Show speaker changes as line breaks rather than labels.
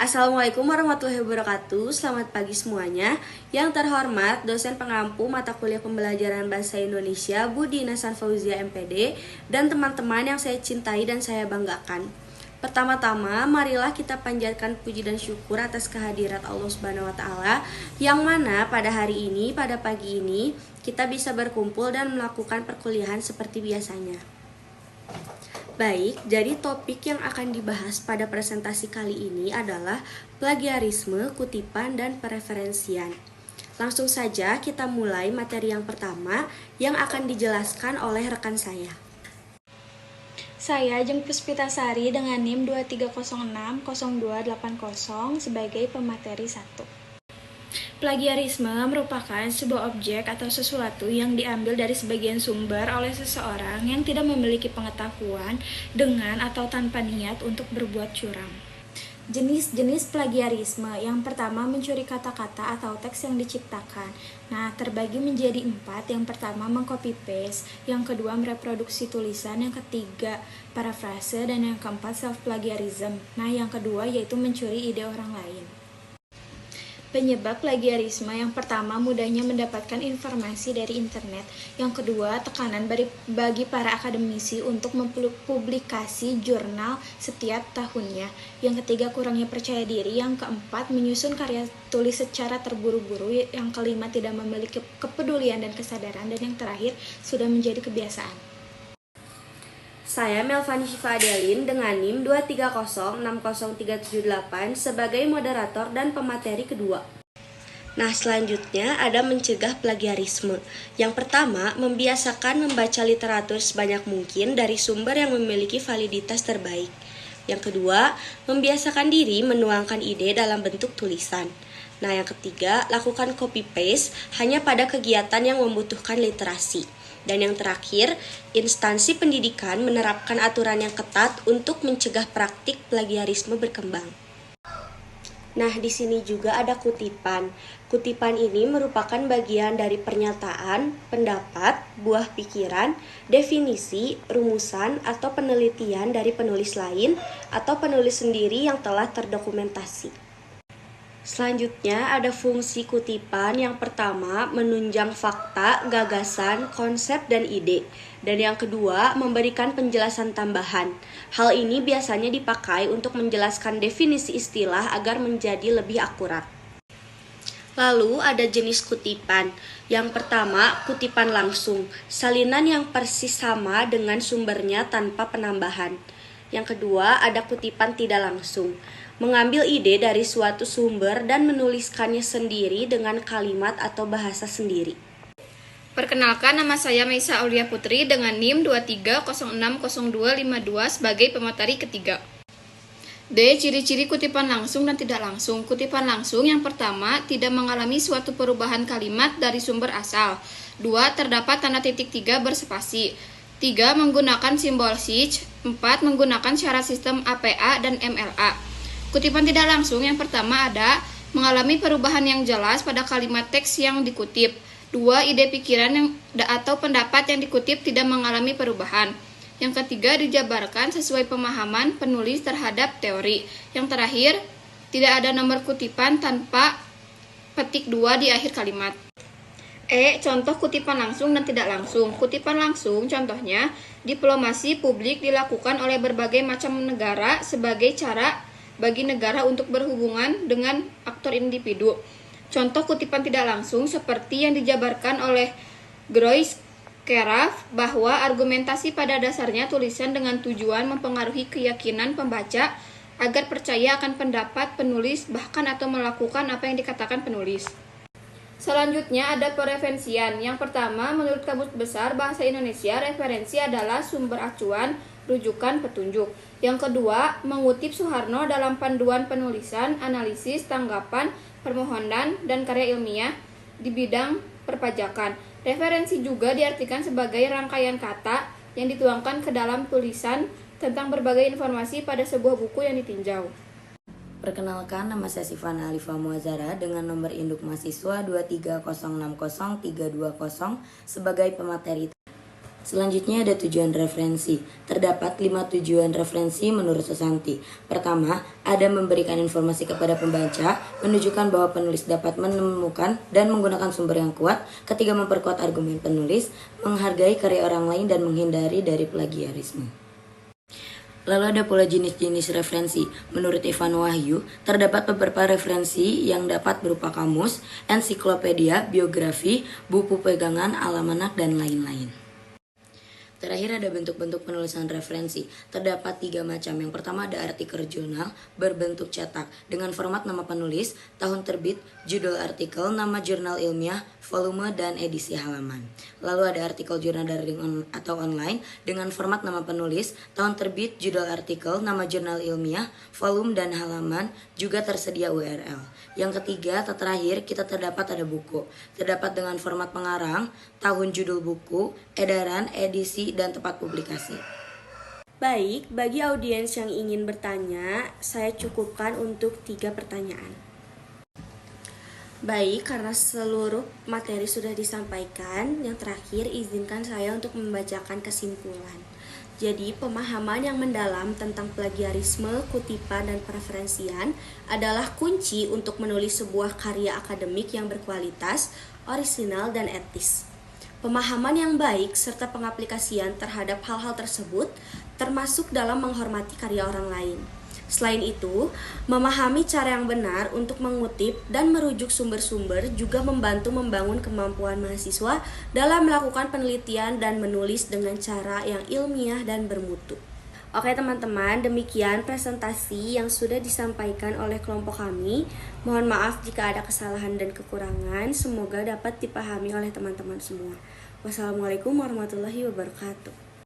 Assalamualaikum warahmatullahi wabarakatuh. Selamat pagi semuanya. Yang terhormat dosen pengampu mata kuliah pembelajaran bahasa Indonesia Budi Nasan Fauzia MPD dan teman-teman yang saya cintai dan saya banggakan. Pertama-tama, marilah kita panjatkan puji dan syukur atas kehadirat Allah Subhanahu wa taala yang mana pada hari ini, pada pagi ini, kita bisa berkumpul dan melakukan perkuliahan seperti biasanya. Baik, jadi topik yang akan dibahas pada presentasi kali ini adalah plagiarisme, kutipan, dan pereferensian. Langsung saja kita mulai materi yang pertama yang akan dijelaskan oleh rekan saya.
Saya Jeng Puspitasari dengan NIM 23060280 sebagai pemateri 1. Plagiarisme merupakan sebuah objek atau sesuatu yang diambil dari sebagian sumber oleh seseorang yang tidak memiliki pengetahuan dengan atau tanpa niat untuk berbuat curang. Jenis-jenis plagiarisme yang pertama mencuri kata-kata atau teks yang diciptakan. Nah, terbagi menjadi 4. Yang pertama mengcopy paste, yang kedua mereproduksi tulisan, yang ketiga parafrase, dan yang keempat self plagiarism. Nah, yang kedua yaitu mencuri ide orang lain. Penyebab plagiarisme yang pertama mudahnya mendapatkan informasi dari internet. Yang kedua, tekanan bagi para akademisi untuk mempublikasi jurnal setiap tahunnya. Yang ketiga, kurangnya percaya diri. Yang keempat, menyusun karya tulis secara terburu-buru. Yang kelima, tidak memiliki kepedulian dan kesadaran. Dan yang terakhir, sudah menjadi kebiasaan.
Saya Melvani Syifa Adelin dengan NIM 230603778 sebagai moderator dan pemateri kedua. Nah, selanjutnya ada mencegah plagiarisme. Yang pertama, membiasakan membaca literatur sebanyak mungkin dari sumber yang memiliki validitas terbaik. Yang kedua, membiasakan diri menuangkan ide dalam bentuk tulisan. Nah, yang ketiga, lakukan copy paste hanya pada kegiatan yang membutuhkan literasi. Dan yang terakhir, instansi pendidikan menerapkan aturan yang ketat untuk mencegah praktik plagiarisme berkembang. Nah, di sini juga ada kutipan. Kutipan ini merupakan bagian dari pernyataan, pendapat, buah pikiran, definisi, rumusan, atau penelitian dari penulis lain atau penulis sendiri yang telah terdokumentasi. Selanjutnya ada fungsi kutipan. Yang pertama, menunjang fakta, gagasan, konsep, dan ide. Dan yang kedua, memberikan penjelasan tambahan. Hal ini biasanya dipakai untuk menjelaskan definisi istilah agar menjadi lebih akurat. Lalu ada jenis kutipan. Yang pertama, kutipan langsung, salinan yang persis sama dengan sumbernya tanpa penambahan. Yang kedua, ada kutipan tidak langsung, mengambil ide dari suatu sumber dan menuliskannya sendiri dengan kalimat atau bahasa sendiri.
Perkenalkan, nama saya Meisa Aulia Putri dengan NIM 23060252 sebagai pemateri ketiga. D. Ciri-ciri kutipan langsung dan tidak langsung. Kutipan langsung yang pertama, tidak mengalami suatu perubahan kalimat dari sumber asal. 2. Terdapat tanda titik 3 berspasi. 3. Menggunakan simbol sich. 4. Menggunakan syarat sistem APA dan MLA. Kutipan tidak langsung yang pertama ada mengalami perubahan yang jelas pada kalimat teks yang dikutip. 2. Ide pikiran atau pendapat yang dikutip tidak mengalami perubahan. Yang ketiga, dijabarkan sesuai pemahaman penulis terhadap teori. Yang terakhir, tidak ada nomor kutipan tanpa petik 2 di akhir kalimat. E. Contoh kutipan langsung dan tidak langsung. Kutipan langsung contohnya, diplomasi publik dilakukan oleh berbagai macam negara sebagai cara bagi negara untuk berhubungan dengan aktor individu. Contoh kutipan tidak langsung seperti yang dijabarkan oleh Groys Keraf bahwa argumentasi pada dasarnya tulisan dengan tujuan mempengaruhi keyakinan pembaca agar percaya akan pendapat penulis bahkan atau melakukan apa yang dikatakan penulis. Selanjutnya ada pereferensian. Yang pertama, menurut Kamus Besar Bahasa Indonesia, referensi adalah sumber acuan, rujukan, petunjuk. Yang kedua, mengutip Soeharno dalam panduan penulisan, analisis, tanggapan, permohonan, dan karya ilmiah di bidang perpajakan. Referensi juga diartikan sebagai rangkaian kata yang dituangkan ke dalam tulisan tentang berbagai informasi pada sebuah buku yang ditinjau.
Perkenalkan, nama saya Sifana Alifah Muazara dengan nomor induk mahasiswa 230600320 sebagai pemateri. Selanjutnya ada tujuan referensi. Terdapat 5 tujuan referensi menurut Susanti. Pertama, ada memberikan informasi kepada pembaca, menunjukkan bahwa penulis dapat menemukan dan menggunakan sumber yang kuat. Ketiga, memperkuat argumen penulis, menghargai karya orang lain dan menghindari dari plagiarisme. Lalu ada pula jenis-jenis referensi. Menurut Ivan Wahyu, terdapat beberapa referensi yang dapat berupa kamus, ensiklopedia, biografi, buku pegangan, almanak, dan lain-lain. Terakhir ada bentuk-bentuk penulisan referensi. Terdapat 3 macam. Yang pertama ada artikel jurnal berbentuk cetak dengan format nama penulis, tahun terbit, judul artikel, nama jurnal ilmiah, volume, dan edisi halaman. Lalu ada artikel jurnal daring atau online dengan format nama penulis, tahun terbit, judul artikel, nama jurnal ilmiah, volume, dan halaman, juga tersedia URL. Yang ketiga, terakhir, kita terdapat ada buku. Terdapat dengan format pengarang, tahun judul buku, edaran, edisi, dan tempat publikasi.
Baik, bagi audiens yang ingin bertanya, saya cukupkan untuk 3 pertanyaan. Baik, karena seluruh materi sudah disampaikan, yang terakhir izinkan saya untuk membacakan kesimpulan. Jadi, pemahaman yang mendalam tentang plagiarisme, kutipan, dan preferensian adalah kunci untuk menulis sebuah karya akademik yang berkualitas, orisinal, dan etis. Pemahaman yang baik serta pengaplikasian terhadap hal-hal tersebut termasuk dalam menghormati karya orang lain. Selain itu, memahami cara yang benar untuk mengutip dan merujuk sumber-sumber juga membantu membangun kemampuan mahasiswa dalam melakukan penelitian dan menulis dengan cara yang ilmiah dan bermutu. Oke teman-teman, demikian presentasi yang sudah disampaikan oleh kelompok kami. Mohon maaf jika ada kesalahan dan kekurangan, semoga dapat dipahami oleh teman-teman semua. Wassalamualaikum warahmatullahi wabarakatuh.